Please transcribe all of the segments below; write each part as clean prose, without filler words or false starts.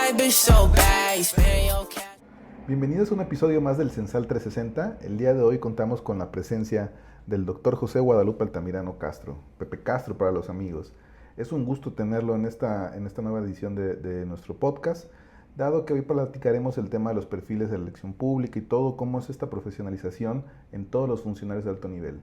bad bitch so bad, spend your cash. Bienvenidos a un episodio más del Censal 360. El día de hoy contamos con la presencia del Dr. José Guadalupe Altamirano Castro, Pepe Castro para los amigos. Es un gusto tenerlo en esta nueva edición de nuestro podcast, dado que hoy platicaremos el tema de los perfiles de la elección pública y todo cómo es esta profesionalización en todos los funcionarios de alto nivel.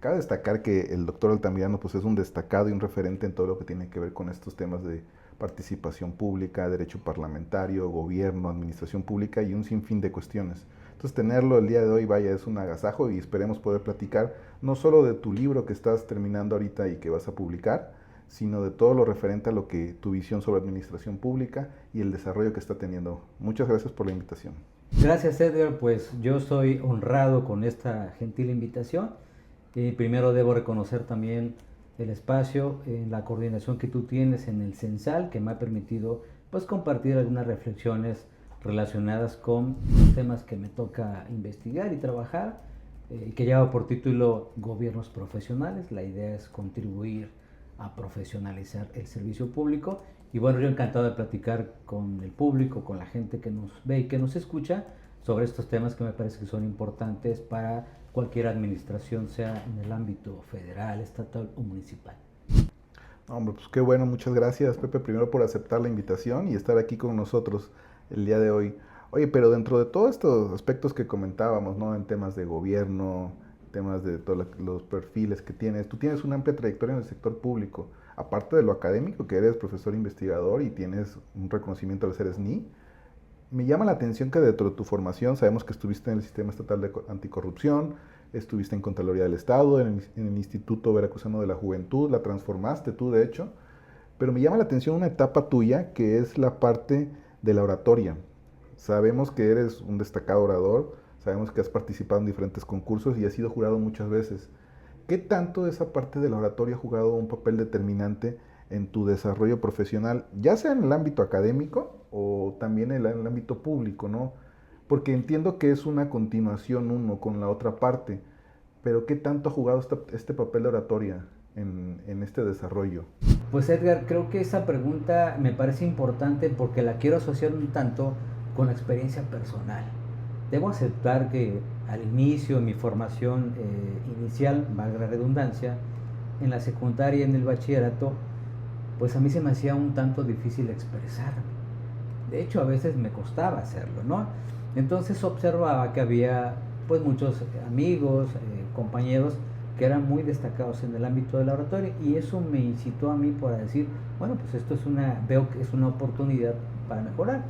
Cabe destacar que el doctor Altamirano pues, es un destacado y un referente en todo lo que tiene que ver con estos temas de participación pública, derecho parlamentario, gobierno, administración pública y un sinfín de cuestiones. Entonces tenerlo el día de hoy, vaya, es un agasajo y esperemos poder platicar no solo de tu libro que estás terminando ahorita y que vas a publicar, sino de todo lo referente a lo que tu visión sobre administración pública y el desarrollo que está teniendo. Muchas gracias por la invitación. Gracias, Edgar, pues yo soy honrado con esta gentil invitación y primero debo reconocer también el espacio en la coordinación que tú tienes en el Censal, que me ha permitido pues compartir algunas reflexiones relacionadas con los temas que me toca investigar y trabajar, que lleva por título Gobiernos Profesionales. La idea es contribuir a profesionalizar el servicio público y bueno, yo encantado de platicar con el público, con la gente que nos ve y que nos escucha sobre estos temas que me parece que son importantes para cualquier administración, sea en el ámbito federal, estatal o municipal. Hombre, pues qué bueno, muchas gracias, Pepe, primero por aceptar la invitación y estar aquí con nosotros el día de hoy. Oye, pero dentro de todos estos aspectos que comentábamos, ¿no? En temas de gobierno, temas de todos los perfiles que tienes, tú tienes una amplia trayectoria en el sector público, aparte de lo académico, que eres profesor investigador y tienes un reconocimiento al ser SNI. Me llama la atención que dentro de tu formación, sabemos que estuviste en el Sistema Estatal de Anticorrupción, estuviste en Contraloría del Estado, en el Instituto Veracruzano de la Juventud, la transformaste tú de hecho, pero me llama la atención una etapa tuya que es la parte de la oratoria. Sabemos que eres un destacado orador, sabemos que has participado en diferentes concursos y has sido jurado muchas veces. ¿Qué tanto esa parte de la oratoria ha jugado un papel determinante en tu desarrollo profesional, ya sea en el ámbito académico o también en el ámbito público, ¿no? Porque entiendo que es una continuación uno con la otra parte, pero ¿qué tanto ha jugado este papel de oratoria en este desarrollo? Pues Edgar, creo que esa pregunta me parece importante porque la quiero asociar un tanto con la experiencia personal. Debo aceptar que al inicio, en mi formación inicial, valga la redundancia, en la secundaria y en el bachillerato, pues a mí se me hacía un tanto difícil expresarme. De hecho, a veces me costaba hacerlo, ¿no? Entonces observaba que había pues muchos amigos, compañeros que eran muy destacados en el ámbito de la oratoria y eso me incitó a mí para decir, bueno, pues esto veo que es una oportunidad para mejorar.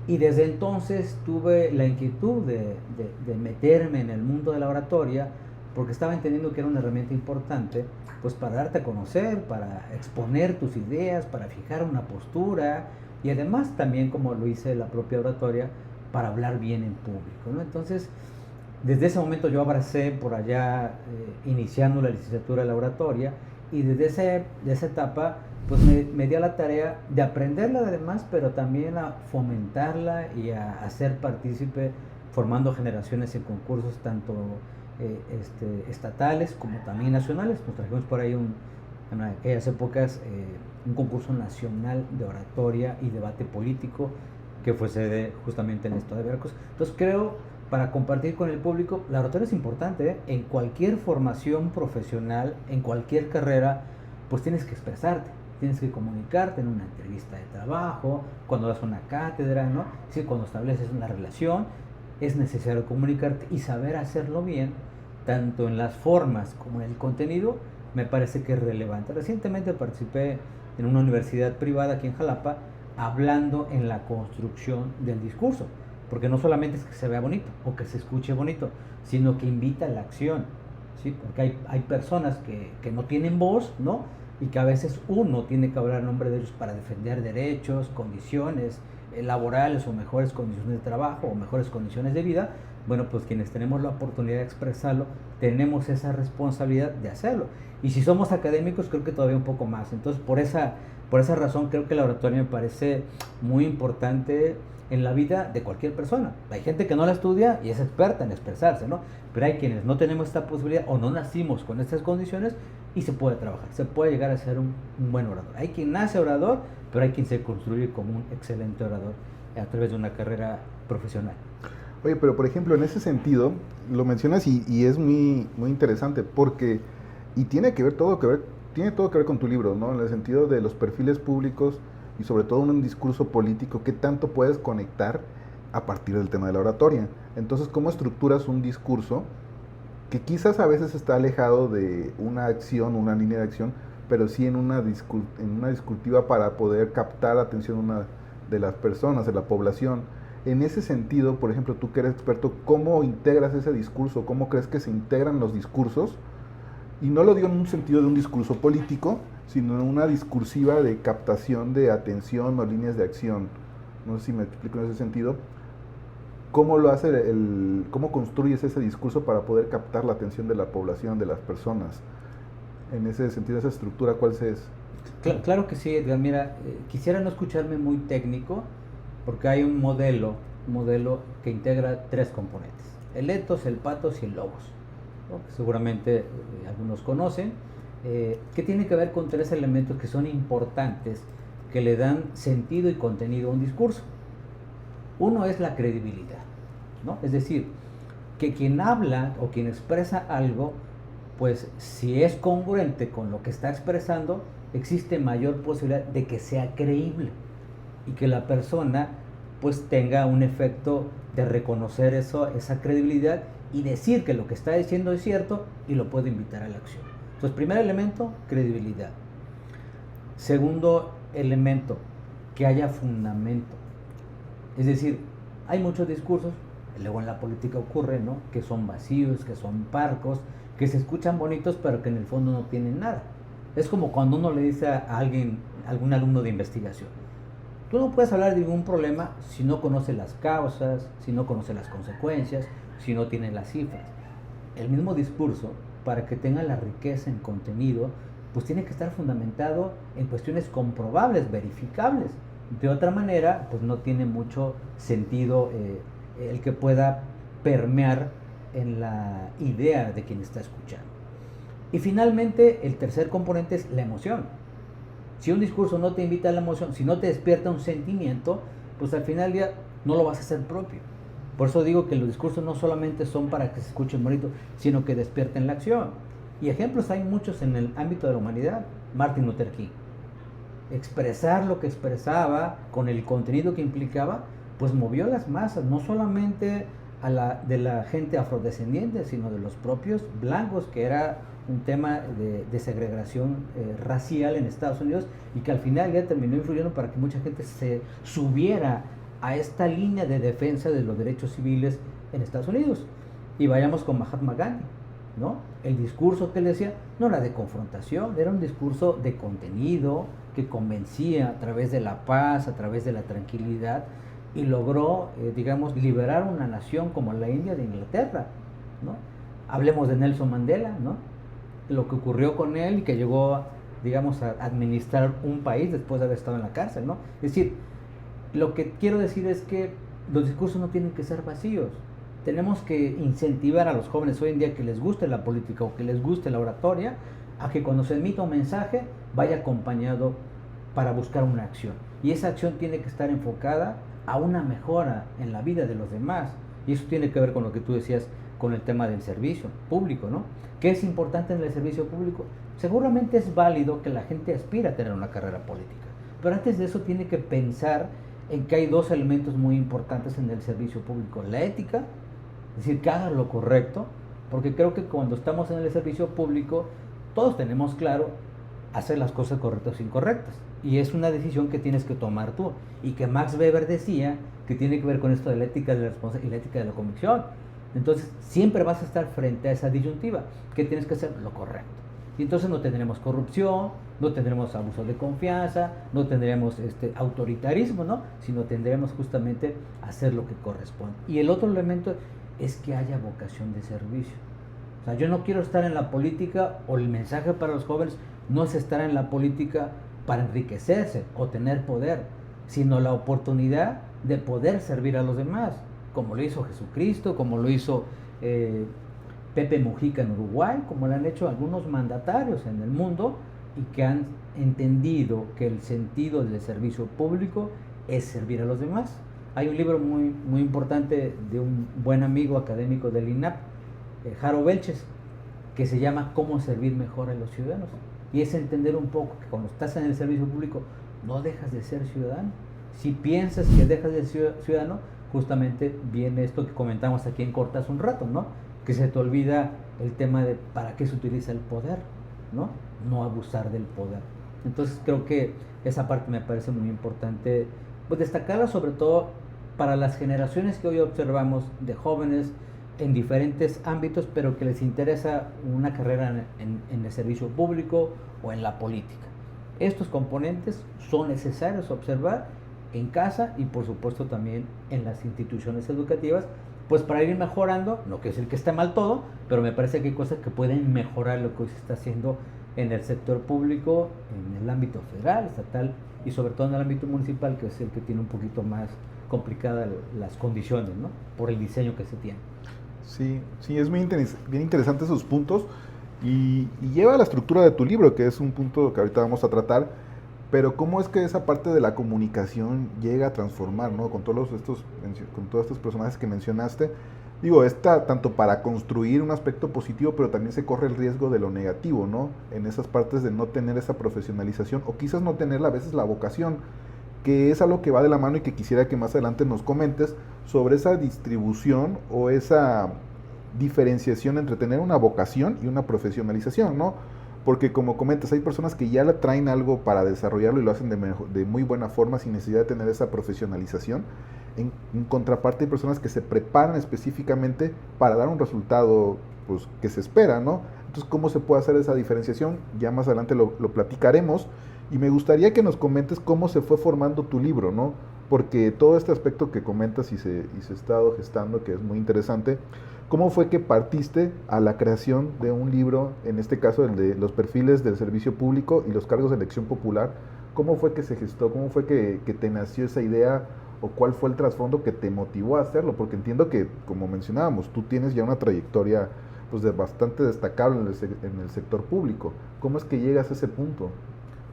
Y desde entonces tuve la inquietud de meterme en el mundo de la oratoria porque estaba entendiendo que era una herramienta importante pues para darte a conocer, para exponer tus ideas, para fijar una postura y además también, como lo hice la propia oratoria, para hablar bien en público, ¿no? Entonces, desde ese momento yo abracé por allá iniciando la licenciatura de la oratoria y desde esa etapa pues me dio la tarea de aprenderla además, pero también a fomentarla y a hacer partícipe formando generaciones en concursos tanto estatales como también nacionales. Nos trajimos por ahí en aquellas épocas un concurso nacional de oratoria y debate político que fue sede justamente en el estado de Veracruz. Entonces creo, para compartir con el público, la oratoria es importante, en cualquier formación profesional, en cualquier carrera, pues tienes que expresarte, tienes que comunicarte en una entrevista de trabajo, cuando das una cátedra, ¿no? Sí, cuando estableces una relación, es necesario comunicarte y saber hacerlo bien, tanto en las formas como en el contenido, me parece que es relevante. Recientemente participé en una universidad privada aquí en Jalapa, hablando en la construcción del discurso, porque no solamente es que se vea bonito o que se escuche bonito, sino que invita a la acción, ¿sí? Porque hay personas que no tienen voz, ¿no? Y que a veces uno tiene que hablar en nombre de ellos para defender derechos, condiciones laborales o mejores condiciones de trabajo o mejores condiciones de vida. Bueno, pues quienes tenemos la oportunidad de expresarlo, tenemos esa responsabilidad de hacerlo. Y si somos académicos, creo que todavía un poco más. Entonces, por esa razón, creo que la oratoria me parece muy importante en la vida de cualquier persona. Hay gente que no la estudia y es experta en expresarse, ¿no? Pero hay quienes no tenemos esta posibilidad o no nacimos con estas condiciones y se puede trabajar, se puede llegar a ser un buen orador. Hay quien nace orador, pero hay quien se construye como un excelente orador a través de una carrera profesional. Oye, pero por ejemplo, en ese sentido, lo mencionas y es muy, muy interesante porque, y tiene todo que ver con tu libro, ¿no? En el sentido de los perfiles públicos y sobre todo en un discurso político, ¿qué tanto puedes conectar a partir del tema de la oratoria? Entonces, ¿cómo estructuras un discurso que quizás a veces está alejado de una acción, una línea de acción, pero sí en una discursiva para poder captar la atención de las personas, de la población? En ese sentido, por ejemplo, tú que eres experto, ¿cómo integras ese discurso? ¿Cómo crees que se integran los discursos? Y no lo digo en un sentido de un discurso político, sino en una discursiva de captación de atención o líneas de acción. No sé si me explico en ese sentido. ¿Cómo lo hace cómo construyes ese discurso para poder captar la atención de la población, de las personas? En ese sentido, esa estructura, ¿cuál es? Claro que sí, Edgar. Mira, quisiera no escucharme muy técnico, porque hay un modelo que integra 3 componentes: el ethos, el pathos y el logos, ¿no? Que seguramente algunos conocen, que tiene que ver con 3 elementos que son importantes, que le dan sentido y contenido a un discurso. Uno es la credibilidad, ¿no? Es decir, que quien habla o quien expresa algo, pues si es congruente con lo que está expresando, existe mayor posibilidad de que sea creíble y que la persona pues tenga un efecto de reconocer esa credibilidad y decir que lo que está diciendo es cierto y lo puede invitar a la acción. Entonces, primer elemento, credibilidad. Segundo elemento, que haya fundamento. Es decir, hay muchos discursos, luego en la política ocurre, ¿no?, que son vacíos, que son parcos, que se escuchan bonitos, pero que en el fondo no tienen nada. Es como cuando uno le dice a algún alumno de investigación: tú no puedes hablar de ningún problema si no conoces las causas, si no conoces las consecuencias, si no tienes las cifras. El mismo discurso, para que tenga la riqueza en contenido, pues tiene que estar fundamentado en cuestiones comprobables, verificables. De otra manera, pues no tiene mucho sentido el que pueda permear en la idea de quien está escuchando. Y finalmente, el tercer componente es la emoción. Si un discurso no te invita a la emoción, si no te despierta un sentimiento, pues al final del día no lo vas a hacer propio. Por eso digo que los discursos no solamente son para que se escuchen bonito, sino que despierten la acción. Y ejemplos hay muchos en el ámbito de la humanidad. Martin Luther King. Expresar lo que expresaba con el contenido que implicaba, pues movió las masas, no solamente de la gente afrodescendiente, sino de los propios blancos, que era un tema de segregación racial en Estados Unidos, y que al final ya terminó influyendo para que mucha gente se subiera a esta línea de defensa de los derechos civiles en Estados Unidos. Y vayamos con Mahatma Gandhi, ¿no? El discurso que él decía no era de confrontación, era un discurso de contenido que convencía a través de la paz, a través de la tranquilidad, y logró, liberar una nación como la India de Inglaterra, ¿no? Hablemos de Nelson Mandela, ¿no? Lo que ocurrió con él y que llegó, a administrar un país después de haber estado en la cárcel, ¿no? Es decir, lo que quiero decir es que los discursos no tienen que ser vacíos. Tenemos que incentivar a los jóvenes hoy en día que les guste la política o que les guste la oratoria, a que cuando se emita un mensaje vaya acompañado para buscar una acción. Y esa acción tiene que estar enfocada a una mejora en la vida de los demás. Y eso tiene que ver con lo que tú decías, con el tema del servicio público, ¿no? ¿Qué es importante en el servicio público? Seguramente es válido que la gente aspire a tener una carrera política, pero antes de eso tiene que pensar en que hay 2 elementos muy importantes en el servicio público: la ética, es decir, que haga lo correcto, porque creo que cuando estamos en el servicio público todos tenemos claro hacer las cosas correctas o incorrectas, y es una decisión que tienes que tomar tú, y que Max Weber decía que tiene que ver con esto de la ética de la responsabilidad y la ética de la convicción. Entonces siempre vas a estar frente a esa disyuntiva, que tienes que hacer lo correcto, y entonces no tendremos corrupción, no tendremos abuso de confianza, no tendremos autoritarismo, ¿no?, sino tendremos justamente hacer lo que corresponde. Y el otro elemento es que haya vocación de servicio. O sea, yo no quiero estar en la política, o el mensaje para los jóvenes no es estar en la política para enriquecerse o tener poder, sino la oportunidad de poder servir a los demás, como lo hizo Jesucristo, como lo hizo Pepe Mujica en Uruguay, como lo han hecho algunos mandatarios en el mundo y que han entendido que el sentido del servicio público es servir a los demás. Hay un libro muy, muy importante de un buen amigo académico del INAP, Jaro Belches, que se llama Cómo servir mejor a los ciudadanos. Y es entender un poco que cuando estás en el servicio público no dejas de ser ciudadano. Si piensas que dejas de ser ciudadano, justamente viene esto que comentamos aquí en Corte hace un rato, ¿no? Que se te olvida el tema de para qué se utiliza el poder, ¿no? No abusar del poder. Entonces creo que esa parte me parece muy importante, pues destacarla sobre todo para las generaciones que hoy observamos de jóvenes en diferentes ámbitos, pero que les interesa una carrera en el servicio público o en la política. Estos componentes son necesarios observar en casa y por supuesto también en las instituciones educativas, pues para ir mejorando, no quiero decir que esté mal todo, pero me parece que hay cosas que pueden mejorar lo que hoy se está haciendo en el sector público, en el ámbito federal, estatal y sobre todo en el ámbito municipal, que es el que tiene un poquito más complicadas las condiciones, ¿no? Por el diseño que se tiene. Sí, sí, es muy bien interesante esos puntos y lleva a la estructura de tu libro, que es un punto que ahorita vamos a tratar, pero cómo es que esa parte de la comunicación llega a transformar, ¿no? Con todos estos personajes que mencionaste. Digo, está tanto para construir un aspecto positivo, pero también se corre el riesgo de lo negativo, ¿no? En esas partes de no tener esa profesionalización o quizás no tener a veces la vocación, que es algo que va de la mano y que quisiera que más adelante nos comentes sobre esa distribución o esa diferenciación entre tener una vocación y una profesionalización, ¿no? Porque como comentas, hay personas que ya le traen algo para desarrollarlo y lo hacen de muy buena forma sin necesidad de tener esa profesionalización. En contraparte hay personas que se preparan específicamente para dar un resultado pues, que se espera, ¿no? Entonces, ¿cómo se puede hacer esa diferenciación? Ya más adelante lo platicaremos. Y me gustaría que nos comentes cómo se fue formando tu libro, ¿no? Porque todo este aspecto que comentas y se ha estado gestando, que es muy interesante, ¿cómo fue que partiste a la creación de un libro, en este caso el de los perfiles del servicio público y los cargos de elección popular? ¿Cómo fue que se gestó? ¿Cómo fue que te nació esa idea? ¿O cuál fue el trasfondo que te motivó a hacerlo? Porque entiendo que, como mencionábamos, tú tienes ya una trayectoria pues, bastante destacable en el sector público. ¿Cómo es que llegas a ese punto?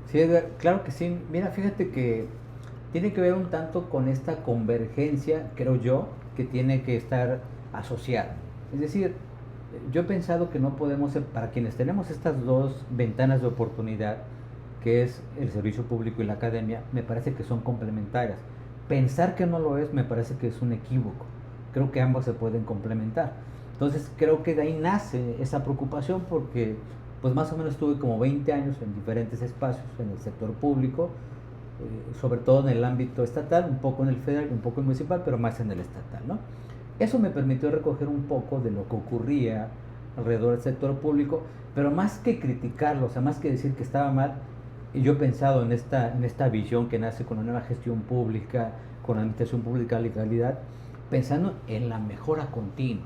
Sí, claro que sí. Mira, fíjate que tiene que ver un tanto con esta convergencia, creo yo, que tiene que estar asociada. Es decir, yo he pensado que no podemos, para quienes tenemos estas dos ventanas de oportunidad, que es el servicio público y la academia, me parece que son complementarias. Pensar que no lo es, me parece que es un equívoco. Creo que ambos se pueden complementar. Entonces, creo que de ahí nace esa preocupación porque pues más o menos estuve como 20 años en diferentes espacios en el sector público, sobre todo en el ámbito estatal, un poco en el federal, un poco en el municipal, pero más en el estatal, ¿no? Eso me permitió recoger un poco de lo que ocurría alrededor del sector público, pero más que criticarlo, o sea, más que decir que estaba mal, yo he pensado en esta visión que nace con una nueva gestión pública, con la administración pública de calidad, pensando en la mejora continua.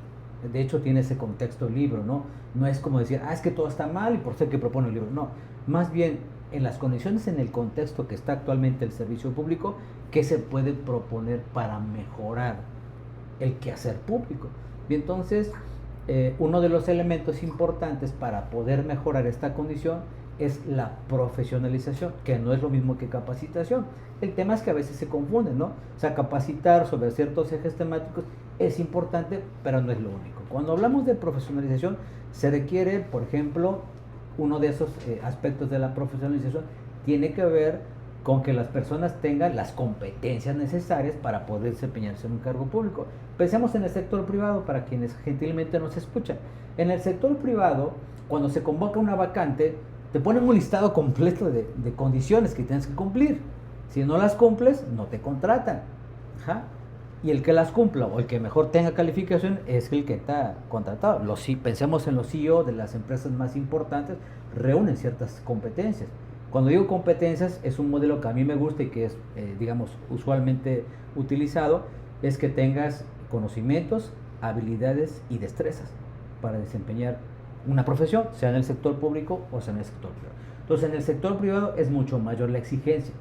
De hecho, tiene ese contexto el libro, ¿no? No es como decir, es que todo está mal y por ser que propone el libro. No, más bien, en las condiciones, en el contexto que está actualmente el servicio público, ¿qué se puede proponer para mejorar el quehacer público? Y entonces, uno de los elementos importantes para poder mejorar esta condición es la profesionalización, que no es lo mismo que capacitación. El tema es que a veces se confunden, ¿no? O sea, capacitar sobre ciertos ejes temáticos es importante, pero no es lo único. Cuando hablamos de profesionalización, se requiere, por ejemplo, uno de esos aspectos de la profesionalización tiene que ver con que las personas tengan las competencias necesarias para poder desempeñarse en un cargo público. Pensemos en el sector privado, para quienes gentilmente nos escuchan. En el sector privado, cuando se convoca una vacante, te ponen un listado completo de condiciones que tienes que cumplir. Si no las cumples, no te contratan. Ajá. Y el que las cumpla o el que mejor tenga calificación es el que está contratado. Pensemos en los CEO de las empresas más importantes, reúnen ciertas competencias. Cuando digo competencias, es un modelo que a mí me gusta y que es, digamos, usualmente utilizado, es que tengas conocimientos, habilidades y destrezas para desempeñar una profesión, sea en el sector público o sea en el sector privado. Entonces, en el sector privado es mucho mayor la exigencia,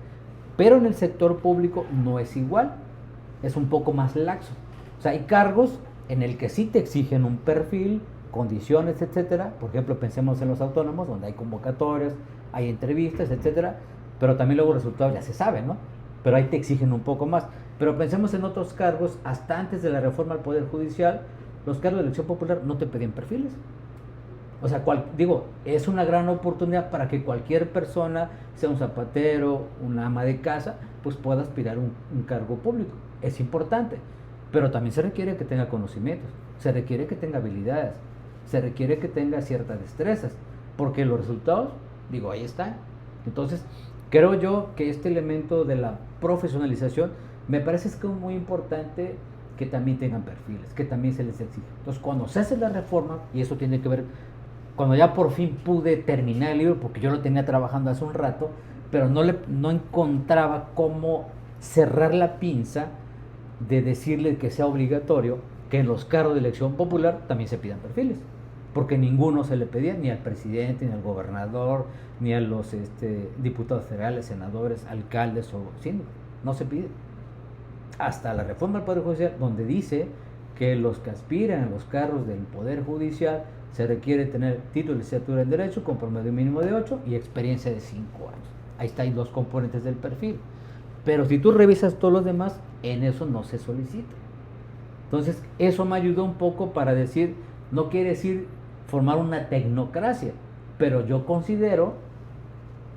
pero en el sector público no es igual, es un poco más laxo. O sea, hay cargos en el que sí te exigen un perfil condiciones, etcétera. Por ejemplo, pensemos en los autónomos, donde hay convocatorias, hay entrevistas, etcétera, pero también luego los resultados ya se saben, ¿no? Pero ahí te exigen un poco más. Pero pensemos en otros cargos, hasta antes de la reforma al Poder Judicial, los cargos de elección popular no te pedían perfiles. O sea, es una gran oportunidad para que cualquier persona, sea un zapatero, una ama de casa, pues pueda aspirar a un cargo público. Es importante, pero también se requiere que tenga conocimientos, se requiere que tenga habilidades, se requiere que tenga ciertas destrezas, porque los resultados, ahí están. Entonces, creo yo que este elemento de la profesionalización me parece que es muy importante que también tengan perfiles, que también se les exige. Entonces, cuando se hace la reforma, y eso tiene que ver, cuando ya por fin pude terminar el libro, porque yo lo tenía trabajando hace un rato, pero no encontraba cómo cerrar la pinza de decirle que sea obligatorio que en los cargos de elección popular también se pidan perfiles, porque ninguno se le pedía, ni al presidente, ni al gobernador, ni a los diputados federales, senadores, alcaldes o síndicos, no se pide. Hasta la reforma del Poder Judicial, donde dice que los que aspiran a los cargos del Poder Judicial se requiere tener título de licenciatura en Derecho con promedio mínimo de 8 y experiencia de 5 años. Ahí están los componentes del perfil. Pero si tú revisas todos los demás, en eso no se solicita. Entonces, eso me ayudó un poco para decir, no quiere decir formar una tecnocracia, pero yo considero,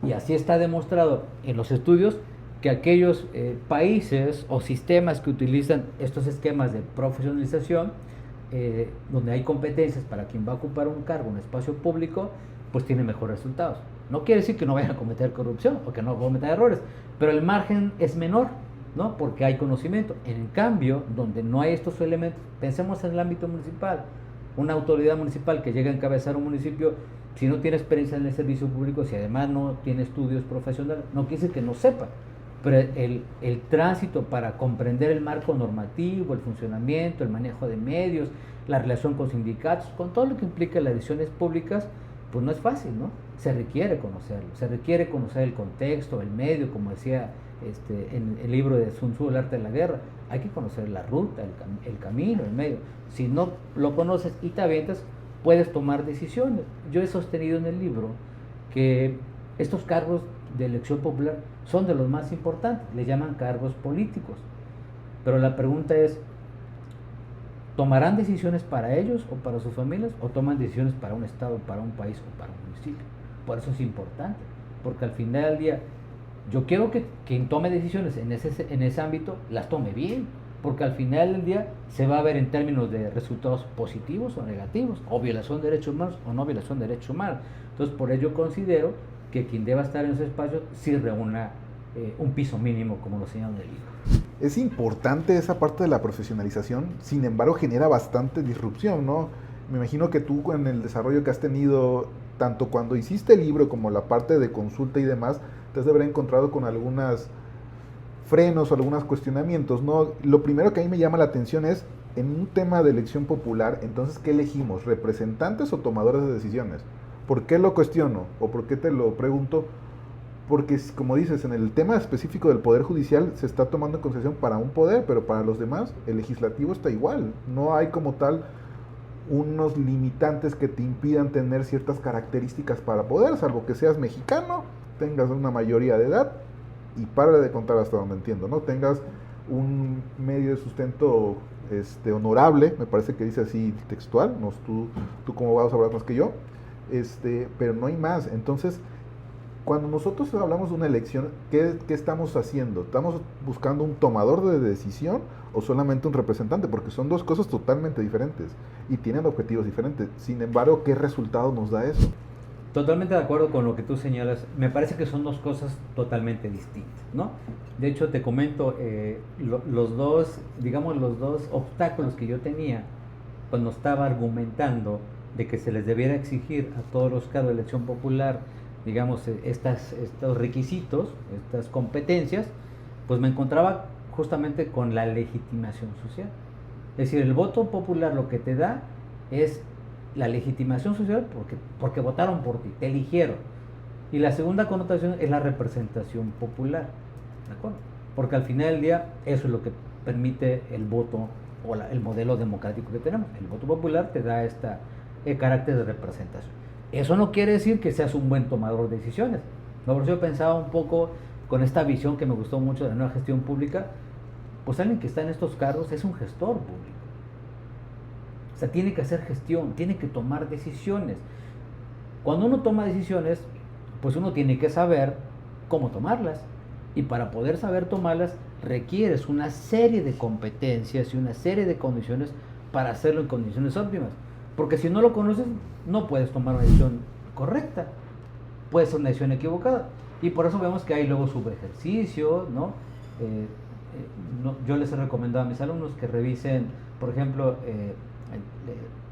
y así está demostrado en los estudios, que aquellos países o sistemas que utilizan estos esquemas de profesionalización, donde hay competencias para quien va a ocupar un cargo, un espacio público, pues tiene mejores resultados. No quiere decir que no vayan a cometer corrupción o que no cometan errores, pero el margen es menor, ¿no? Porque hay conocimiento. En cambio, donde no hay estos elementos, pensemos en el ámbito municipal. Una autoridad municipal que llega a encabezar un municipio, si no tiene experiencia en el servicio público, si además no tiene estudios profesionales, no quiere decir que no sepa. Pero el tránsito para comprender el marco normativo, el funcionamiento, el manejo de medios, la relación con sindicatos, con todo lo que implica las decisiones públicas, pues no es fácil, ¿no? Se requiere conocerlo, se requiere conocer el contexto, el medio, como decía en el libro de Sun Tzu, El arte de la guerra. Hay que conocer la ruta, el camino, el medio. Si no lo conoces y te avientas, puedes tomar decisiones. Yo he sostenido en el libro que estos cargos de elección popular son de los más importantes, le llaman cargos políticos, pero la pregunta es, ¿tomarán decisiones para ellos o para sus familias, o toman decisiones para un estado, para un país o para un municipio? Por eso es importante, porque al final del día yo quiero que quien tome decisiones en ese ámbito las tome bien, porque al final del día se va a ver en términos de resultados positivos o negativos, o violación de derechos humanos o no violación de derechos humanos. Entonces, por ello considero que quien deba estar en ese espacio sí reúna un piso mínimo, como lo señala en el libro. Es importante esa parte de la profesionalización, sin embargo genera bastante disrupción, ¿no? Me imagino que tú en el desarrollo que has tenido, tanto cuando hiciste el libro como la parte de consulta y demás, te has de haber encontrado con algunos frenos o algunos cuestionamientos, ¿no? Lo primero que a mí me llama la atención es, en un tema de elección popular, entonces, ¿qué elegimos? ¿Representantes o tomadores de decisiones? ¿Por qué lo cuestiono? ¿O por qué te lo pregunto? Porque, como dices, en el tema específico del Poder Judicial se está tomando en consideración para un poder, pero para los demás el legislativo está igual. No hay como tal unos limitantes que te impidan tener ciertas características para poder, salvo que seas mexicano, tengas una mayoría de edad y para de contar hasta donde entiendo, ¿no? Tengas un medio de sustento honorable, me parece que dice así textual, no, tú cómo vas a hablar más que yo, pero no hay más. Entonces, cuando nosotros hablamos de una elección, ¿qué estamos haciendo? ¿Estamos buscando un tomador de decisión o solamente un representante? Porque son dos cosas totalmente diferentes y tienen objetivos diferentes. Sin embargo, ¿qué resultado nos da eso? Totalmente de acuerdo con lo que tú señalas. Me parece que son dos cosas totalmente distintas, ¿no? De hecho, te comento, los dos obstáculos que yo tenía cuando estaba argumentando de que se les debiera exigir a todos los cargos de elección popular, digamos, estos requisitos, estas competencias, pues me encontraba justamente con la legitimación social. Es decir, el voto popular lo que te da es la legitimación social porque votaron por ti, te eligieron. Y la segunda connotación es la representación popular, ¿de acuerdo? Porque al final del día eso es lo que permite el voto o el modelo democrático que tenemos. El voto popular te da esta carácter de representación. Eso no quiere decir que seas un buen tomador de decisiones. No, por eso yo pensaba un poco con esta visión que me gustó mucho de la nueva gestión pública, pues alguien que está en estos cargos es un gestor público. O sea, tiene que hacer gestión, tiene que tomar decisiones. Cuando uno toma decisiones, pues uno tiene que saber cómo tomarlas. Y para poder saber tomarlas, requieres una serie de competencias y una serie de condiciones para hacerlo en condiciones óptimas. Porque si no lo conoces, no puedes tomar una decisión correcta. Puede ser una decisión equivocada. Y por eso vemos que hay luego subejercicios, ¿no? Yo les he recomendado a mis alumnos que revisen, por ejemplo,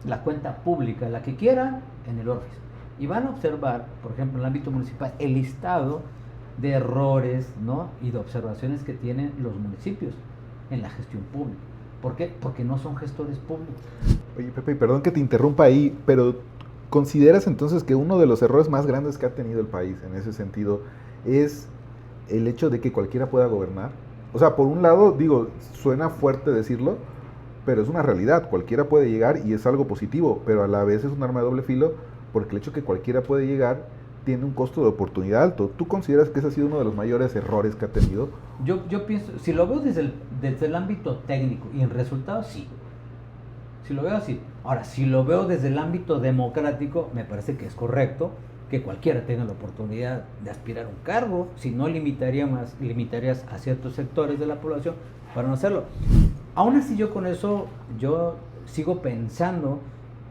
la cuenta pública, la que quieran, en el Office. Y van a observar, por ejemplo, en el ámbito municipal, el listado de errores, ¿no? Y de observaciones que tienen los municipios en la gestión pública. ¿Por qué? Porque no son gestores públicos. Oye, Pepe, perdón que te interrumpa ahí, pero ¿consideras entonces que uno de los errores más grandes que ha tenido el país en ese sentido es el hecho de que cualquiera pueda gobernar? O sea, por un lado, digo, suena fuerte decirlo, pero es una realidad, cualquiera puede llegar y es algo positivo, pero a la vez es un arma de doble filo, porque el hecho de que cualquiera puede llegar tiene un costo de oportunidad alto. ¿Tú consideras que ese ha sido uno de los mayores errores que ha tenido? Yo pienso, si lo veo desde el ámbito técnico y en resultados, sí. Si lo veo así. Ahora, si lo veo desde el ámbito democrático, me parece que es correcto que cualquiera tenga la oportunidad de aspirar a un cargo, si no limitarías a ciertos sectores de la población para no hacerlo. Aún así yo con eso, yo sigo pensando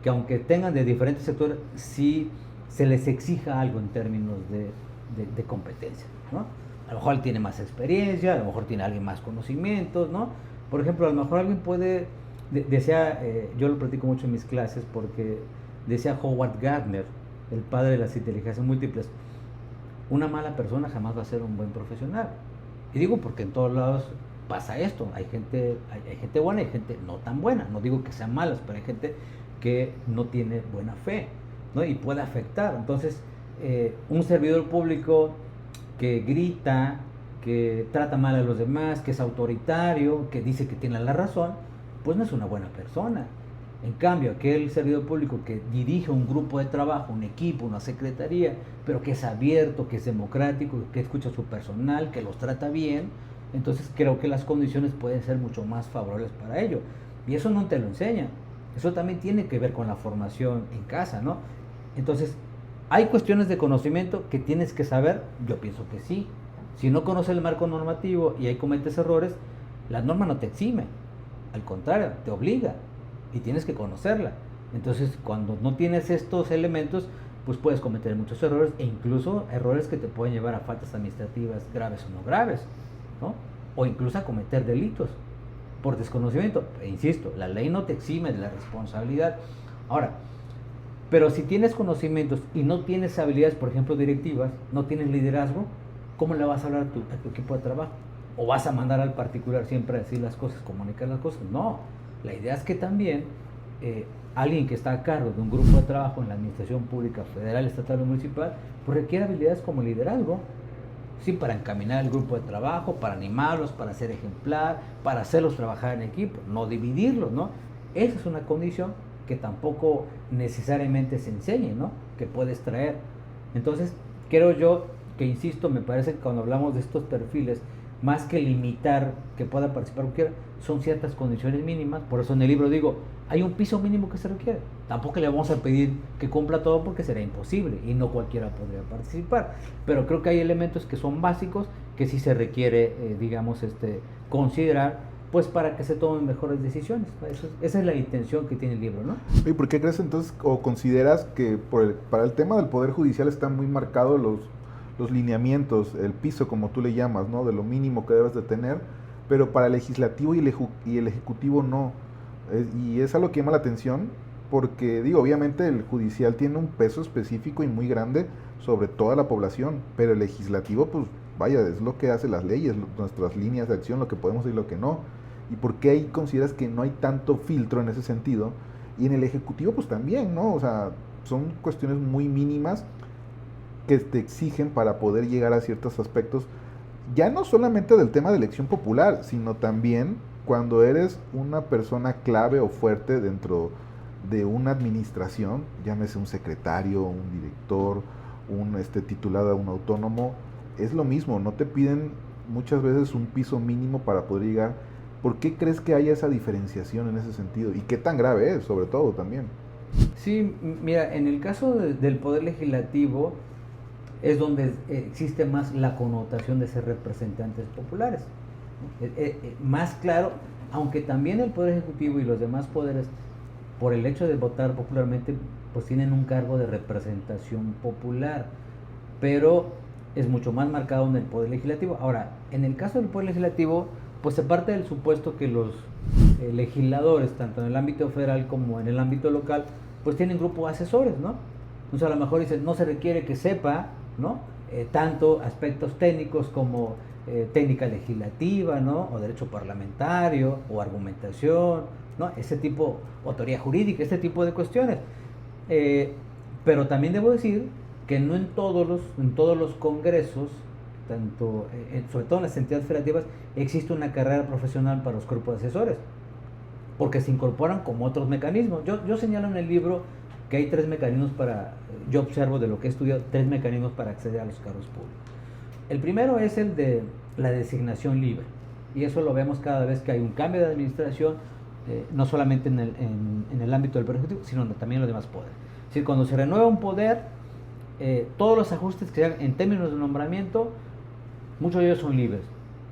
que aunque tengan de diferentes sectores, sí se les exija algo en términos de competencia, ¿no? A lo mejor él tiene más experiencia, a lo mejor tiene alguien más conocimientos, ¿no? Por ejemplo, a lo mejor alguien puede, yo lo platico mucho en mis clases porque decía Howard Gardner, el padre de las inteligencias múltiples, una mala persona jamás va a ser un buen profesional. Y digo porque en todos lados pasa esto, hay gente buena y hay gente no tan buena, no digo que sean malas, pero hay gente que no tiene buena fe, ¿no? Y puede afectar. Entonces, un servidor público que grita, que trata mal a los demás, que es autoritario, que dice que tiene la razón, pues no es una buena persona. En cambio, aquel servidor público que dirige un grupo de trabajo, un equipo, una secretaría, pero que es abierto, que es democrático, que escucha a su personal, que los trata bien, entonces creo que las condiciones pueden ser mucho más favorables para ello. Y eso no te lo enseña. Eso también tiene que ver con la formación en casa, ¿no? Entonces, ¿hay cuestiones de conocimiento que tienes que saber? Yo pienso que sí. Si no conoces el marco normativo y ahí cometes errores, la norma no te exime. Al contrario, te obliga y tienes que conocerla. Entonces, cuando no tienes estos elementos, pues puedes cometer muchos errores e incluso errores que te pueden llevar a faltas administrativas graves o no graves, ¿no? O incluso a cometer delitos por desconocimiento. E insisto, la ley no te exime de la responsabilidad. Ahora, pero si tienes conocimientos y no tienes habilidades, por ejemplo, directivas, no tienes liderazgo, ¿cómo le vas a hablar a tu equipo de trabajo? ¿O vas a mandar al particular siempre a decir las cosas, comunicar las cosas? No, la idea es que también alguien que está a cargo de un grupo de trabajo en la administración pública federal, estatal o municipal, pues requiere habilidades como liderazgo, sí, para encaminar el grupo de trabajo, para animarlos, para ser ejemplar, para hacerlos trabajar en equipo, no dividirlos, ¿no? Esa es una condición que tampoco necesariamente se enseñe, ¿no? Que puedes traer. Entonces, creo yo que, insisto, me parece que cuando hablamos de estos perfiles, más que limitar que pueda participar cualquiera, son ciertas condiciones mínimas. Por eso en el libro digo, hay un piso mínimo que se requiere. Tampoco le vamos a pedir que cumpla todo porque será imposible y no cualquiera podría participar. Pero creo que hay elementos que son básicos que sí se requiere, considerar, pues para que se tomen mejores decisiones. Esa es la intención que tiene el libro, ¿no? ¿Y por qué crees entonces o consideras que para el tema del Poder Judicial están muy marcados los lineamientos, el piso como tú le llamas, ¿no? De lo mínimo que debes de tener, pero para el legislativo y el ejecutivo no? Y es algo que llama la atención porque, digo, obviamente el judicial tiene un peso específico y muy grande sobre toda la población, pero el legislativo, pues vaya, es lo que hace las leyes, nuestras líneas de acción, lo que podemos y lo que no. ¿Y por qué ahí consideras que no hay tanto filtro en ese sentido? Y en el ejecutivo pues también, ¿no? O sea, son cuestiones muy mínimas que te exigen para poder llegar a ciertos aspectos, ya no solamente del tema de elección popular, sino también cuando eres una persona clave o fuerte dentro de una administración, llámese un secretario, un director, un titulado a un autónomo, es lo mismo, no te piden muchas veces un piso mínimo para poder llegar. ¿Por qué crees que haya esa diferenciación en ese sentido? ¿Y qué tan grave es, sobre todo, también? Sí, mira, en el caso del Poder Legislativo es donde existe más la connotación de ser representantes populares, ¿no? Más claro, aunque también el Poder Ejecutivo y los demás poderes, por el hecho de votar popularmente, pues tienen un cargo de representación popular, pero es mucho más marcado en el Poder Legislativo. Ahora, en el caso del Poder Legislativo, pues se parte del supuesto que los legisladores, tanto en el ámbito federal como en el ámbito local, pues tienen grupos de asesores, ¿no? Entonces a lo mejor dicen, no se requiere que sepa, ¿no? Tanto aspectos técnicos como técnica legislativa, ¿no? O derecho parlamentario, o argumentación, ¿no? Ese tipo, o teoría jurídica, este tipo de cuestiones. Pero también debo decir que no en todos los congresos, tanto, sobre todo en las entidades federativas, existe una carrera profesional para los cuerpos de asesores, porque se incorporan como otros mecanismos. Yo señalo en el libro que hay 3 mecanismos yo observo de lo que he estudiado, 3 mecanismos para acceder a los cargos públicos. El primero es el de la designación libre, y eso lo vemos cada vez que hay un cambio de administración, no solamente en el ámbito del Poder Ejecutivo, sino también en los demás poderes. Es decir, cuando se renueva un poder, todos los ajustes que se hagan en términos de nombramiento, muchos de ellos son libres.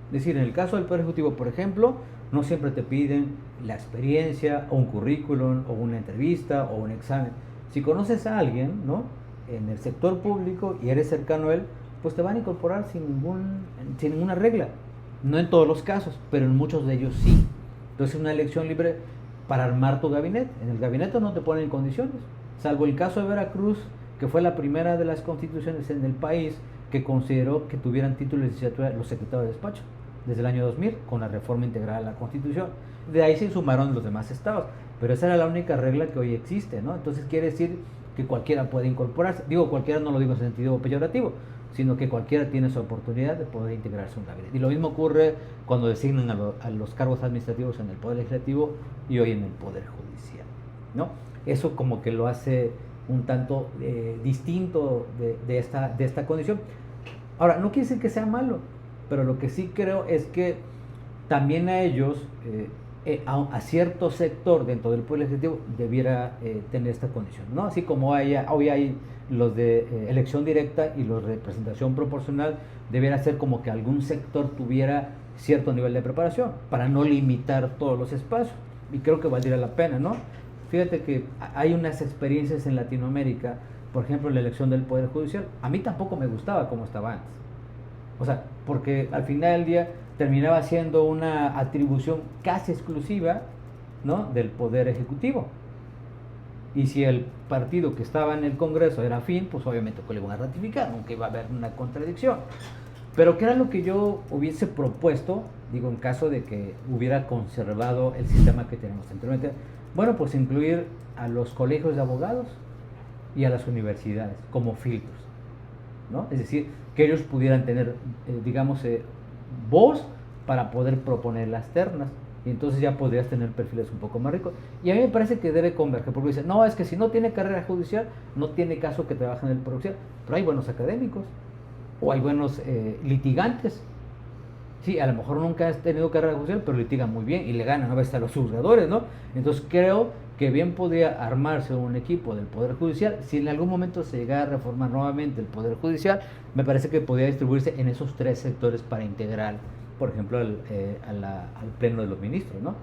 Es decir, en el caso del Poder Ejecutivo, por ejemplo, no siempre te piden la experiencia, o un currículum, o una entrevista, o un examen. Si conoces a alguien, ¿no?, en el sector público y eres cercano a él, pues te van a incorporar sin ninguna regla. No en todos los casos, pero en muchos de ellos sí. Entonces es una elección libre para armar tu gabinete. En el gabinete no te ponen condiciones, salvo el caso de Veracruz, que fue la primera de las constituciones en el país que consideró que tuvieran título de licenciatura los secretarios de despacho, desde el año 2000, con la reforma integral a la Constitución. De ahí se sumaron los demás estados, pero esa era la única regla que hoy existe, ¿no? Entonces quiere decir que cualquiera puede incorporarse. Digo cualquiera, no lo digo en sentido peyorativo, sino que cualquiera tiene esa oportunidad de poder integrarse a un gabinete. Y lo mismo ocurre cuando designan a los cargos administrativos en el Poder Legislativo y hoy en el Poder Judicial, ¿no? Eso como que lo hace un tanto distinto de esta condición. Ahora, no quiere decir que sea malo, pero lo que sí creo es que también a ellos, a cierto sector dentro del Poder Legislativo, debiera tener esta condición, ¿no? Así como hoy hay los de elección directa y los de representación proporcional, debiera ser como que algún sector tuviera cierto nivel de preparación para no limitar todos los espacios, y creo que valdría la pena, ¿no? Fíjate que hay unas experiencias en Latinoamérica, por ejemplo, la elección del Poder Judicial. A mí tampoco me gustaba como estaba antes. O sea, porque al final del día terminaba siendo una atribución casi exclusiva, ¿no?, del Poder Ejecutivo. Y si el partido que estaba en el Congreso era afín, pues obviamente que le iban a ratificar, nunca iba a haber una contradicción. Pero ¿qué era lo que yo hubiese propuesto, digo, en caso de que hubiera conservado el sistema que tenemos anteriormente? Bueno, pues incluir a los colegios de abogados y a las universidades como filtros, ¿no? Es decir, que ellos pudieran tener, digamos, voz para poder proponer las ternas, y entonces ya podrías tener perfiles un poco más ricos. Y a mí me parece que debe converger, porque dicen, no, es que si no tiene carrera judicial, no tiene caso que trabaje en el Poder Judicial, pero hay buenos académicos, o hay buenos litigantes. Sí, a lo mejor nunca has tenido carrera judicial, pero litigan muy bien y le ganan a veces a los juzgadores, ¿no? Entonces creo que bien podría armarse un equipo del Poder Judicial. Si en algún momento se llegara a reformar nuevamente el Poder Judicial, me parece que podría distribuirse en esos 3 sectores para integrar, por ejemplo, al Pleno de los Ministros, ¿no?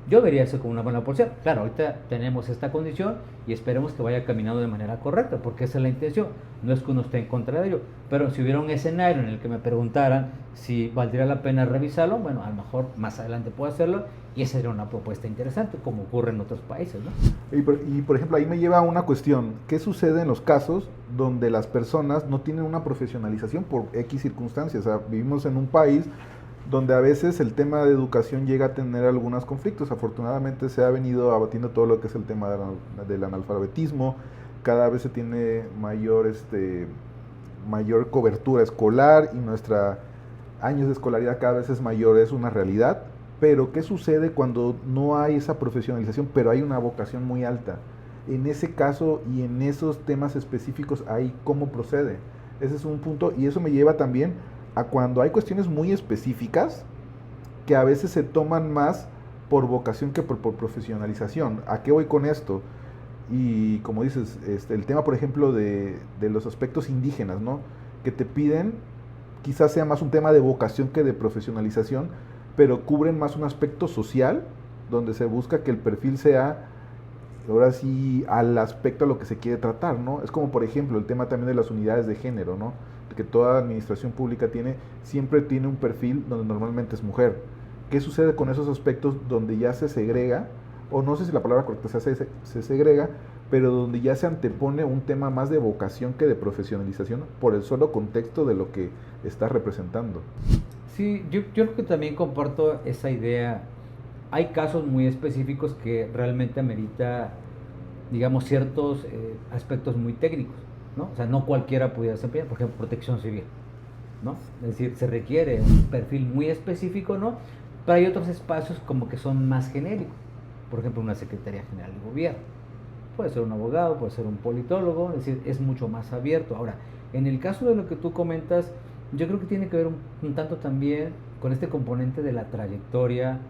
Yo vería eso como una buena porción. Claro, ahorita tenemos esta condición y esperemos que vaya caminando de manera correcta, porque esa es la intención. No es que uno esté en contra de ello, pero si hubiera un escenario en el que me preguntaran si valdría la pena revisarlo, bueno, a lo mejor más adelante puedo hacerlo, y esa sería una propuesta interesante, como ocurre en otros países, ¿no? Y por ejemplo, ahí me lleva a una cuestión. ¿Qué sucede en los casos donde las personas no tienen una profesionalización por X circunstancias? O sea, vivimos en un país donde a veces el tema de educación llega a tener algunos conflictos. Afortunadamente se ha venido abatiendo todo lo que es el tema del analfabetismo. Cada vez se tiene mayor cobertura escolar, y nuestra años de escolaridad cada vez es mayor, es una realidad. Pero ¿qué sucede cuando no hay esa profesionalización, pero hay una vocación muy alta? En ese caso y en esos temas específicos, ahí cómo procede. Ese es un punto, y eso me lleva también a cuando hay cuestiones muy específicas que a veces se toman más por vocación que por profesionalización. ¿A qué voy con esto? Y como dices, el tema, por ejemplo, de los aspectos indígenas, ¿no? Que te piden, quizás sea más un tema de vocación que de profesionalización, pero cubren más un aspecto social, donde se busca que el perfil sea, ahora sí, al aspecto a lo que se quiere tratar, ¿no? Es como, por ejemplo, el tema también de las unidades de género, ¿no? Que toda administración pública siempre tiene un perfil donde normalmente es mujer. ¿Qué sucede con esos aspectos donde ya se segrega, o no sé si la palabra correcta se segrega, pero donde ya se antepone un tema más de vocación que de profesionalización por el solo contexto de lo que está representando? Sí, yo creo que también comparto esa idea. Hay casos muy específicos que realmente amerita, digamos, ciertos aspectos muy técnicos, ¿no? O sea, no cualquiera pudiera desempeñar, por ejemplo, protección civil, ¿no? Es decir, se requiere un perfil muy específico, ¿no? Pero hay otros espacios como que son más genéricos. Por ejemplo, una Secretaría General de Gobierno. Puede ser un abogado, puede ser un politólogo, es decir, es mucho más abierto. Ahora, en el caso de lo que tú comentas, yo creo que tiene que ver un tanto también con este componente de la trayectoria,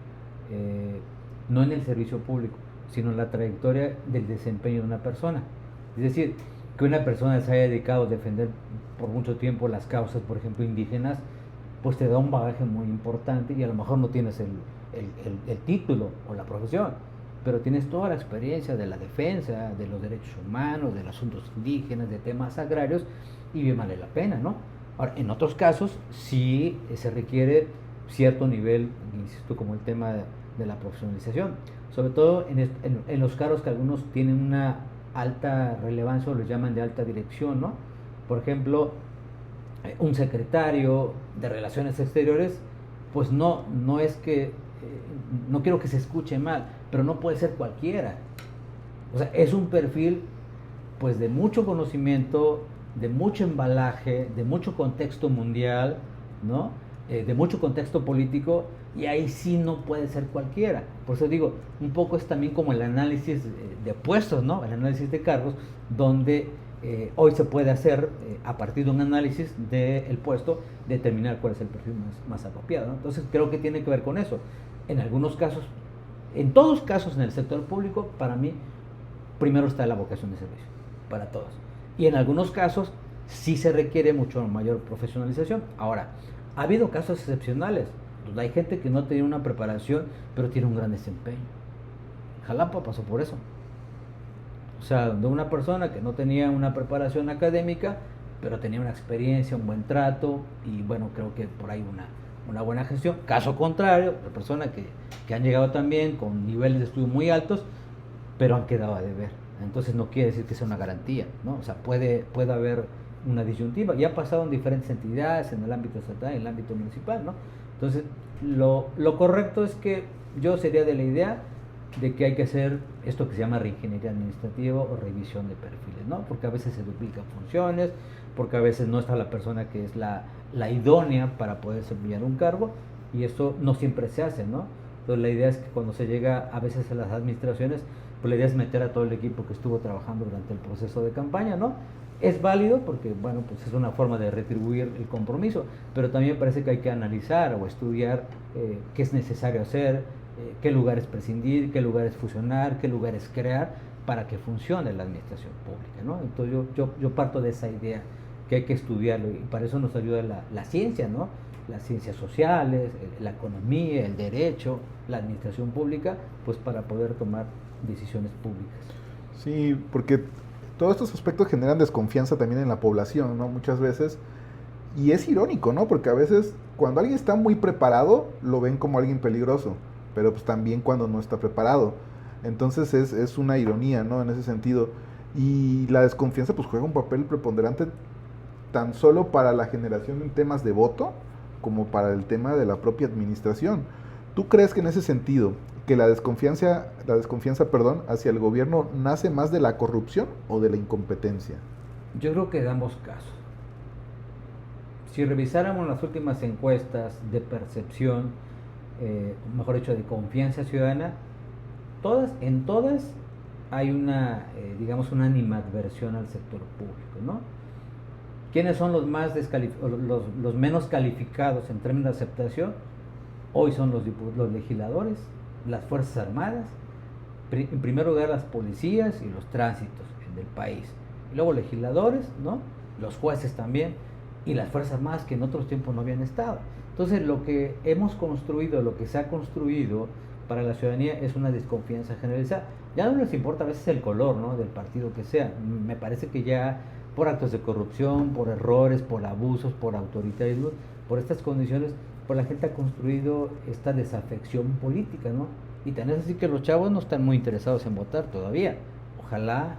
no en el servicio público, sino en la trayectoria del desempeño de una persona. Es decir, que una persona se haya dedicado a defender por mucho tiempo las causas, por ejemplo, indígenas, pues te da un bagaje muy importante y a lo mejor no tienes el título o la profesión, pero tienes toda la experiencia de la defensa, de los derechos humanos, de los asuntos indígenas, de temas agrarios, y bien vale la pena, ¿no? Ahora, en otros casos sí se requiere cierto nivel, insisto, como el tema de la profesionalización, sobre todo en los cargos que algunos tienen una alta relevancia o los llaman de alta dirección, ¿no? Por ejemplo, un secretario de Relaciones Exteriores, pues no es que, no quiero que se escuche mal, pero no puede ser cualquiera. O sea, es un perfil pues de mucho conocimiento, de mucho embalaje, de mucho contexto mundial, ¿no? De mucho contexto político, y ahí sí no puede ser cualquiera. Por eso digo, un poco es también como el análisis de puestos, ¿no? El análisis de cargos, donde hoy se puede hacer, a partir de un análisis del puesto, determinar cuál es el perfil más apropiado, ¿no? Entonces creo que tiene que ver con eso. En algunos casos, en todos los casos en el sector público, para mí, primero está la vocación de servicio, para todos. Y en algunos casos sí se requiere mucho mayor profesionalización. Ahora, ha habido casos excepcionales, donde hay gente que no tiene una preparación, pero tiene un gran desempeño. Jalapa pasó por eso. O sea, de una persona que no tenía una preparación académica, pero tenía una experiencia, un buen trato, y bueno, creo que por ahí una buena gestión. Caso contrario, de personas que han llegado también con niveles de estudio muy altos, pero han quedado a deber. Entonces no quiere decir que sea una garantía, ¿no? O sea, puede haber una disyuntiva. Ya ha pasado en diferentes entidades, en el ámbito estatal, en el ámbito municipal, ¿no? Entonces, lo correcto es que yo sería de la idea de que hay que hacer esto que se llama reingeniería administrativa o revisión de perfiles, ¿no? Porque a veces se duplican funciones, porque a veces no está la persona que es la idónea para poder desempeñar un cargo, y esto no siempre se hace, ¿no? Entonces la idea es que cuando se llega a veces a las administraciones, pues la idea es meter a todo el equipo que estuvo trabajando durante el proceso de campaña, ¿no? Es válido porque, bueno, pues es una forma de retribuir el compromiso, pero también parece que hay que analizar o estudiar qué es necesario hacer, qué lugares prescindir, qué lugares fusionar, qué lugares crear para que funcione la administración pública, ¿no? Entonces yo parto de esa idea que hay que estudiarlo, y para eso nos ayuda la ciencia, ¿no? Las ciencias sociales, la economía, el derecho, la administración pública, pues para poder tomar decisiones públicas. Sí, porque todos estos aspectos generan desconfianza también en la población, ¿no? Muchas veces, y es irónico, ¿no? Porque a veces cuando alguien está muy preparado, lo ven como alguien peligroso, pero pues también cuando no está preparado. Entonces es una ironía, ¿no? En ese sentido. Y la desconfianza pues juega un papel preponderante tan solo para la generación en temas de voto, como para el tema de la propia administración. ¿Tú crees que en ese sentido, que la desconfianza, perdón, hacia el gobierno nace más de la corrupción o de la incompetencia? Yo creo que de ambos casos. Si revisáramos las últimas encuestas de percepción, mejor dicho, de confianza ciudadana, en todas hay una, digamos, una animadversión al sector público, ¿no? ¿Quiénes son los menos calificados en términos de aceptación? Hoy son los legisladores, las Fuerzas Armadas, en primer lugar las policías y los tránsitos del país, y luego legisladores, ¿no? Los jueces también, y las Fuerzas Armadas que en otros tiempos no habían estado. Entonces lo que hemos construido, lo que se ha construido para la ciudadanía es una desconfianza generalizada. Ya no les importa a veces el color, ¿no?, del partido que sea. Me parece que ya por actos de corrupción, por errores, por abusos, por autoritarismo, por estas condiciones, pues la gente ha construido esta desafección política, ¿no? Y tan es así que los chavos no están muy interesados en votar todavía. Ojalá,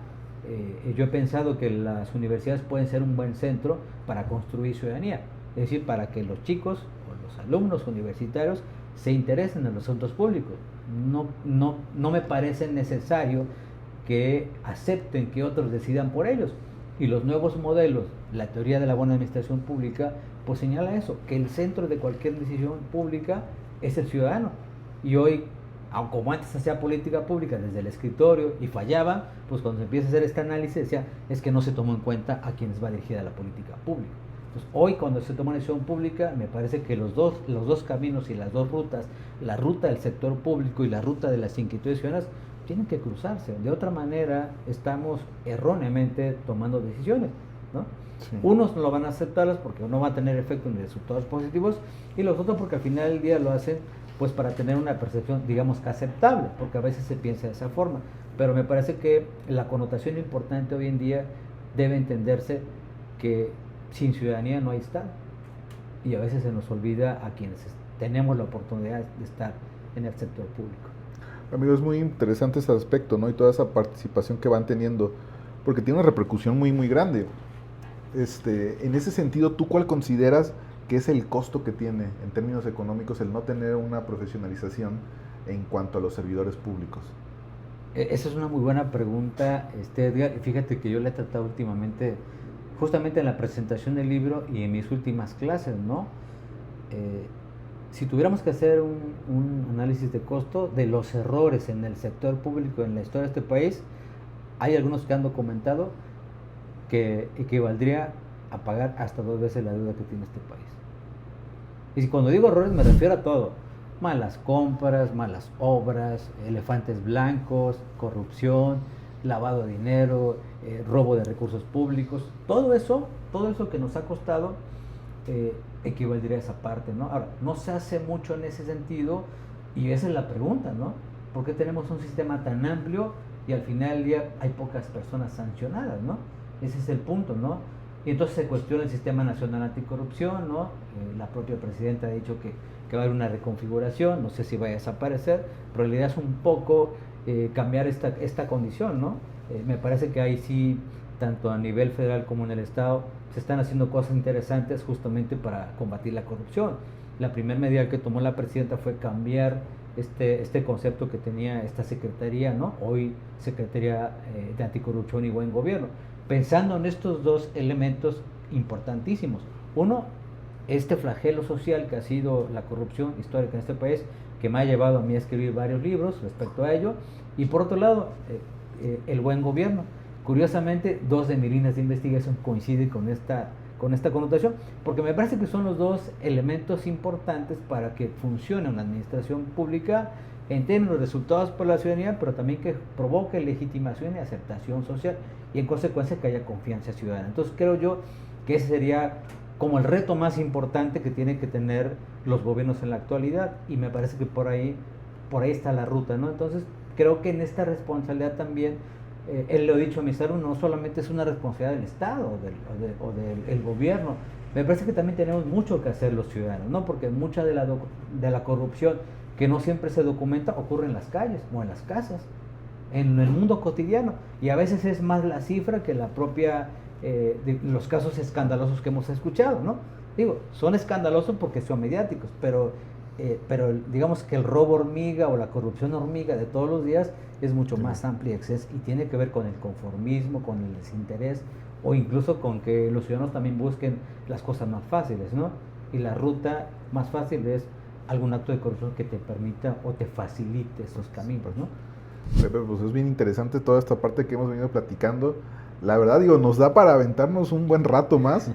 yo he pensado que las universidades pueden ser un buen centro para construir ciudadanía, es decir, para que los chicos o los alumnos universitarios se interesen en los asuntos públicos. No me parece necesario que acepten que otros decidan por ellos. Y los nuevos modelos, la teoría de la buena administración pública, pues señala eso, que el centro de cualquier decisión pública es el ciudadano. Y hoy, aunque como antes hacía política pública desde el escritorio y fallaba, pues cuando se empieza a hacer este análisis decía, es que no se tomó en cuenta a quienes va dirigida la política pública. Entonces, hoy cuando se toma una decisión pública, me parece que los dos caminos y las dos rutas, la ruta del sector público y la ruta de las inquietudes ciudadanas, tienen que cruzarse. De otra manera, estamos erróneamente tomando decisiones, ¿no? Sí. Unos no lo van a aceptarlas porque no va a tener efecto ni resultados positivos, y los otros porque al final del día lo hacen pues para tener una percepción, digamos, que aceptable, porque a veces se piensa de esa forma. Pero me parece que la connotación importante hoy en día debe entenderse que sin ciudadanía no hay Estado, y a veces se nos olvida a quienes tenemos la oportunidad de estar en el sector público. Amigo, es muy interesante ese aspecto, ¿no? Y toda esa participación que van teniendo, porque tiene una repercusión muy, muy grande. En ese sentido, ¿tú cuál consideras que es el costo que tiene en términos económicos el no tener una profesionalización en cuanto a los servidores públicos? Esa es una muy buena pregunta, Edgar. Fíjate que yo la he tratado últimamente, justamente en la presentación del libro y en mis últimas clases, ¿no? Si tuviéramos que hacer un análisis de costo de los errores en el sector público en la historia de este país, hay algunos que han documentado que equivaldría a pagar hasta 2 veces la deuda que tiene este país. Y cuando digo errores me refiero a todo: malas compras, malas obras, elefantes blancos, corrupción, lavado de dinero, robo de recursos públicos. Todo eso que nos ha costado equivaldría a esa parte, ¿no? Ahora, no se hace mucho en ese sentido, y esa es la pregunta, ¿no? ¿Por qué tenemos un sistema tan amplio y al final del día hay pocas personas sancionadas, ¿no? Ese es el punto, ¿no? Y entonces se cuestiona el Sistema Nacional Anticorrupción, ¿no? La propia presidenta ha dicho que va a haber una reconfiguración, no sé si vaya a desaparecer, pero la idea es un poco cambiar esta condición, ¿no? Me parece que ahí sí, tanto a nivel federal como en el Estado, se están haciendo cosas interesantes justamente para combatir la corrupción. La primera medida que tomó la presidenta fue cambiar este concepto que tenía esta secretaría, ¿no? Hoy Secretaría de Anticorrupción y Buen Gobierno, pensando en estos dos elementos importantísimos. Uno, este flagelo social que ha sido la corrupción histórica en este país, que me ha llevado a mí a escribir varios libros respecto a ello, y por otro lado, el buen gobierno. Curiosamente, 2 de mis líneas de investigación coinciden con esta connotación, porque me parece que son los dos elementos importantes para que funcione una administración pública en términos de resultados para la ciudadanía, pero también que provoque legitimación y aceptación social, y en consecuencia que haya confianza ciudadana. Entonces creo yo que ese sería como el reto más importante que tienen que tener los gobiernos en la actualidad, y me parece que por ahí está la ruta, ¿no? Entonces creo que en esta responsabilidad también, él lo ha dicho a mis alumnos, no solamente es una responsabilidad del Estado o del gobierno, me parece que también tenemos mucho que hacer los ciudadanos, ¿no? Porque mucha de la corrupción que no siempre se documenta ocurre en las calles o en las casas, en el mundo cotidiano, y a veces es más la cifra que la propia, los casos escandalosos que hemos escuchado, ¿no? Digo, son escandalosos porque son mediáticos, pero digamos que el robo hormiga o la corrupción hormiga de todos los días es mucho más amplia y tiene que ver con el conformismo, con el desinterés, o incluso con que los ciudadanos también busquen las cosas más fáciles, ¿no? Y la ruta más fácil es algún acto de corrupción que te permita o te facilite esos caminos, ¿no? Pepe, pues es bien interesante toda esta parte que hemos venido platicando. La verdad, digo, nos da para aventarnos un buen rato más.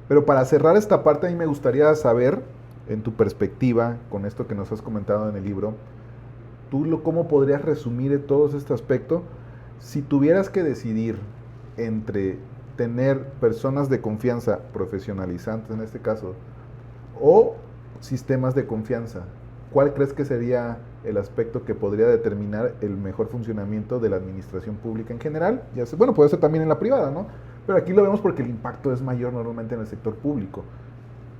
Pero para cerrar esta parte, a mí me gustaría saber, en tu perspectiva, con esto que nos has comentado en el libro, ¿cómo podrías resumir todo este aspecto si tuvieras que decidir entre tener personas de confianza, profesionalizantes en este caso, o sistemas de confianza? ¿Cuál crees que sería el aspecto que podría determinar el mejor funcionamiento de la administración pública en general? Bueno, puede ser también en la privada, ¿no? Pero aquí lo vemos porque el impacto es mayor normalmente en el sector público.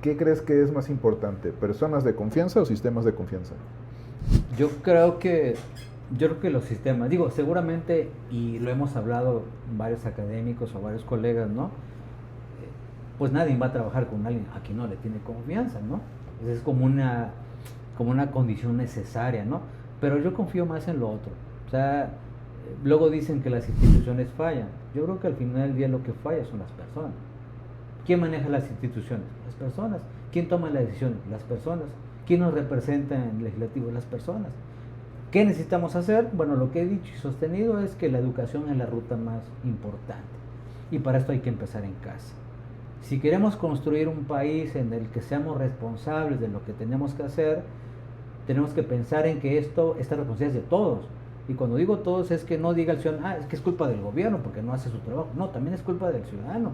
¿Qué crees que es más importante? ¿Personas de confianza o sistemas de confianza? Yo creo que los sistemas, digo, seguramente, y lo hemos hablado varios académicos o varios colegas, ¿no? Pues nadie va a trabajar con alguien a quien no le tiene confianza, ¿no? Es como una condición necesaria, ¿no? Pero yo confío más en lo otro. O sea, luego dicen que las instituciones fallan. Yo creo que al final del día lo que falla son las personas. ¿Quién maneja las instituciones? Las personas. ¿Quién toma las decisiones? Las personas. ¿Quién nos representa en el legislativo? Las personas. ¿Qué necesitamos hacer? Bueno, lo que he dicho y sostenido es que la educación es la ruta más importante. Y para esto hay que empezar en casa. Si queremos construir un país en el que seamos responsables de lo que tenemos que hacer, tenemos que pensar en que esta responsabilidad es de todos. Y cuando digo todos es que no diga el ciudadano, es que es culpa del gobierno porque no hace su trabajo. No, también es culpa del ciudadano,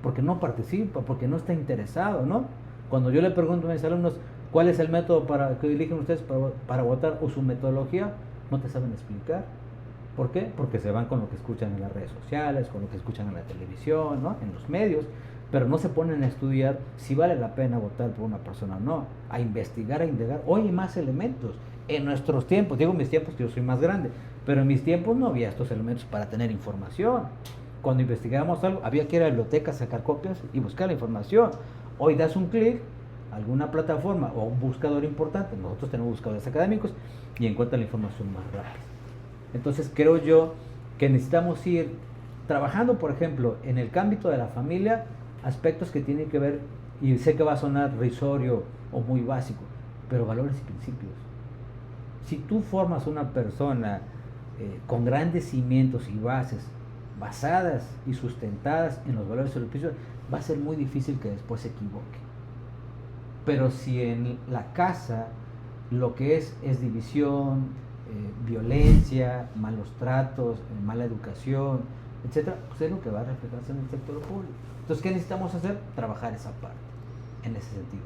porque no participa, porque no está interesado, ¿no? Cuando yo le pregunto a mis alumnos cuál es el método que eligen ustedes para votar o su metodología, no te saben explicar. ¿Por qué? Porque se van con lo que escuchan en las redes sociales, con lo que escuchan en la televisión, ¿no? En los medios, pero no se ponen a estudiar si vale la pena votar por una persona o no, a investigar, a indagar. Hoy hay más elementos. En nuestros tiempos, digo mis tiempos que yo soy más grande, pero en mis tiempos no había estos elementos para tener información. Cuando investigábamos algo, había que ir a la biblioteca, sacar copias y buscar la información. Hoy das un clic a alguna plataforma o a un buscador importante, nosotros tenemos buscadores académicos, y encuentran la información más rápida. Entonces creo yo que necesitamos ir trabajando, por ejemplo, en el ámbito de la familia, aspectos que tienen que ver, y sé que va a sonar risorio o muy básico, pero valores y principios. Si tú formas una persona con grandes cimientos y bases, basadas y sustentadas en los valores y los principios, va a ser muy difícil que después se equivoque. Pero si en la casa lo que es división, violencia, malos tratos, mala educación, etcétera, pues es lo que va a reflejarse en el sector público. Entonces, ¿qué necesitamos hacer? Trabajar esa parte, en ese sentido.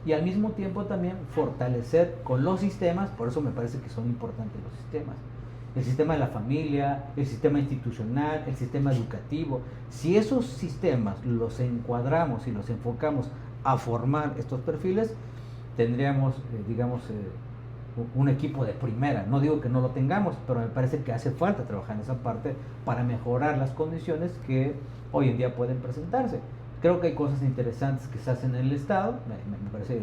Y al mismo tiempo también fortalecer con los sistemas, por eso me parece que son importantes los sistemas. El sistema de la familia, el sistema institucional, el sistema educativo. Si esos sistemas los encuadramos y los enfocamos a formar estos perfiles, tendríamos, un equipo de primera. No digo que no lo tengamos, pero me parece que hace falta trabajar en esa parte para mejorar las condiciones que hoy en día pueden presentarse. Creo que hay cosas interesantes que se hacen en el Estado, me parece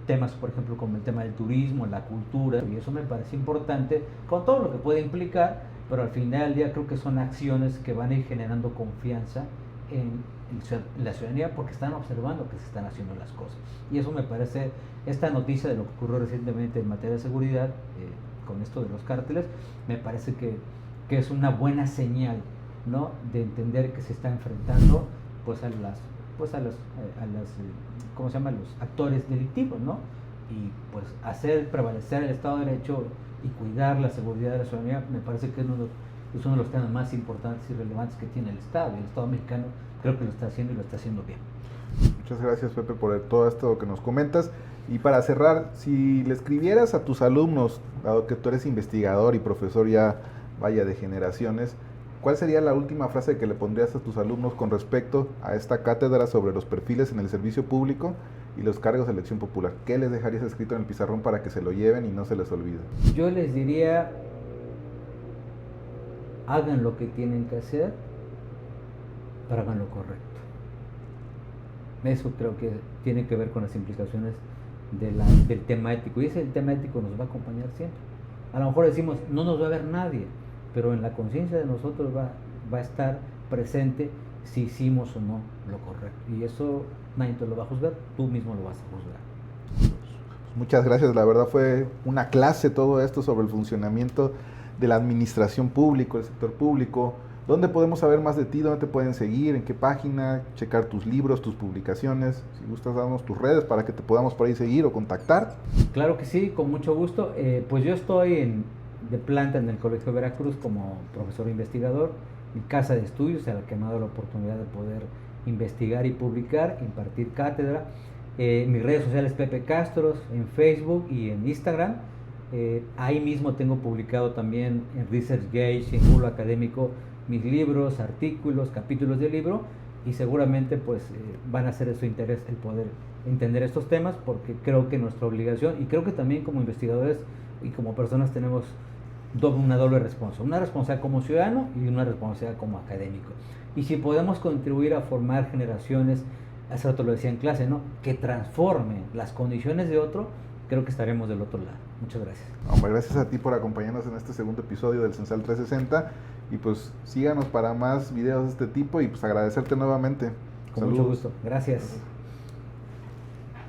temas, por ejemplo, como el tema del turismo, la cultura, y eso me parece importante, con todo lo que puede implicar, pero al final del día creo que son acciones que van a ir generando confianza en la ciudadanía porque están observando que se están haciendo las cosas. Y eso me parece, esta noticia de lo que ocurrió recientemente en materia de seguridad, con esto de los cárteles, me parece que es una buena señal, ¿no? De entender que se está enfrentando pues a ¿cómo se llama? Los actores delictivos, ¿no? Y pues hacer prevalecer el Estado de Derecho y cuidar la seguridad de la ciudadanía me parece que es uno de los temas más importantes y relevantes que tiene el Estado, y el Estado mexicano creo que lo está haciendo y lo está haciendo bien. Muchas gracias, Pepe, por todo esto que nos comentas. Y para cerrar, si le escribieras a tus alumnos, dado que tú eres investigador y profesor ya vaya de generaciones, ¿cuál sería la última frase que le pondrías a tus alumnos con respecto a esta cátedra sobre los perfiles en el servicio público y los cargos de elección popular? ¿Qué les dejarías escrito en el pizarrón para que se lo lleven y no se les olvide? Yo les diría, hagan lo que tienen que hacer, pero hagan lo correcto. Eso creo que tiene que ver con las implicaciones del tema ético, y ese tema ético nos va a acompañar siempre. A lo mejor decimos, no nos va a ver nadie, pero en la conciencia de nosotros va a estar presente si hicimos o no lo correcto. Y eso nadie te lo va a juzgar, tú mismo lo vas a juzgar. Muchas gracias, la verdad fue una clase todo esto sobre el funcionamiento de la administración pública, el sector público. ¿Dónde podemos saber más de ti? ¿Dónde te pueden seguir? ¿En qué página? Checar tus libros, tus publicaciones. Si gustas, darnos tus redes para que te podamos por ahí seguir o contactar. Claro que sí, con mucho gusto. Pues yo estoy de planta en el Colegio de Veracruz como profesor investigador, mi casa de estudios a la que me ha dado la oportunidad de poder investigar y publicar, impartir cátedra. Mis redes sociales Pepe Castros en Facebook y en Instagram. Ahí mismo tengo publicado también en ResearchGate, en Google Académico, mis libros, artículos, capítulos de libro, y seguramente pues van a ser de su interés el poder entender estos temas, porque creo que nuestra obligación, y creo que también como investigadores y como personas tenemos una doble responsabilidad, una responsabilidad como ciudadano y una responsabilidad como académico. Y si podemos contribuir a formar generaciones, hace rato lo decía en clase, ¿no?, que transformen las condiciones de otro, creo que estaremos del otro lado. Muchas gracias. Hombre, gracias a ti por acompañarnos en este segundo episodio del Censal 360, y pues síganos para más videos de este tipo, y pues agradecerte nuevamente. Con mucho gusto. Gracias.